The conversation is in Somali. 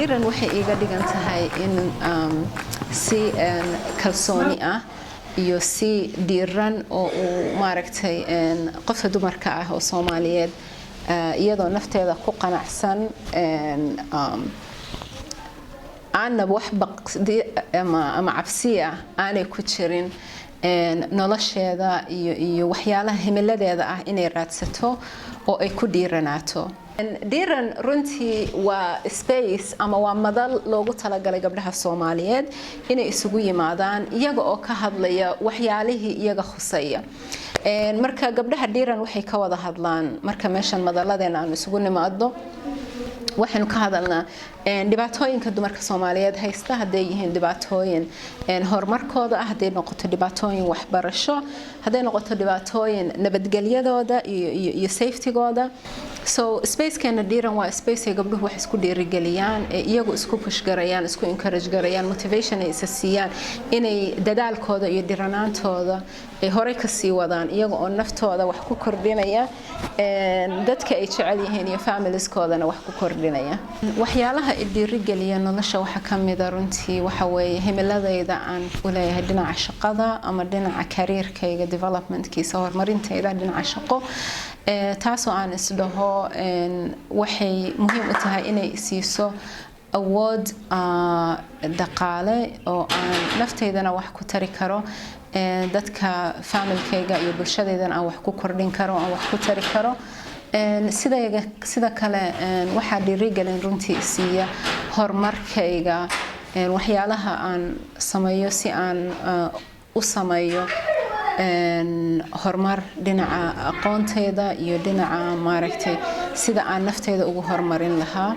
dhiiran waxay iga dhigan tahay in si kalsooni ah iyo si dhiiran oo uu maaragtay qofka dumarka ah oo Soomaaliyeed iyadoo nafteeda ku qanacsan أنا وحبق أما عفسية أنا كتشرين نلاش هذا وحياله هم الذي هذا إني راتسته أو يكون ديرناتو ديرن رنتي وسبيس أما ومضل لوجو تلاقي قبلها الصوماليات إني يسوي مادان يجا كهذليا وحياله يجا خصية مركا قبلها ديرن وحي كوضا هذلان مركا مشان مضلنا عن يسوون مادو waxaanu ka hadalnaa dhibaatooyinka dumarka Soomaaliyeed haysta haday yihiin dhibaatooyin horumarkooda ah haday noqoto dhibaatooyin waxbarasho haday noqoto dhibaatooyin nabadgelyadooda iyo safety-gooda so space-keena dhiiran waa space ay gabdhuhu wax isku dhiirigeliyaan iyagu isku push garayaan isku encourage garayaan motivation ay siiyaan inay dadaalkooda iyo dhiranaantooda ay hore ka sii wadaan iyaga oo naftooda wax ku kordhinaya dadka ay jecel yihiin iyo families-koodana wax ku kordhinaya waxyaalaha dhiirigeliya nolosha waxa kamid ah runtii waxa weeye himiladayda aan u leeyahay dhinaca shaqada ama dhinaca career-kayga development-kiisa horumarintayda dhinaca shaqo taasoo aan isdhaho waxay muhiim u tahay inay siiso awood dhaqaale oo aan naftaydana wax ku tari karo dadka family-kayga iyo bulshadeydana aan wax ku kordhin karo aan wax ku tari karo sida kale waxa dhiirigelin runtii siiya horumarkayga waxyaalaha aan sameeyo si aan u sameeyo horumar dhinaca aqoontayda iyo dhinaca maaragtay sida aan naftayda ugu horumarin lahaa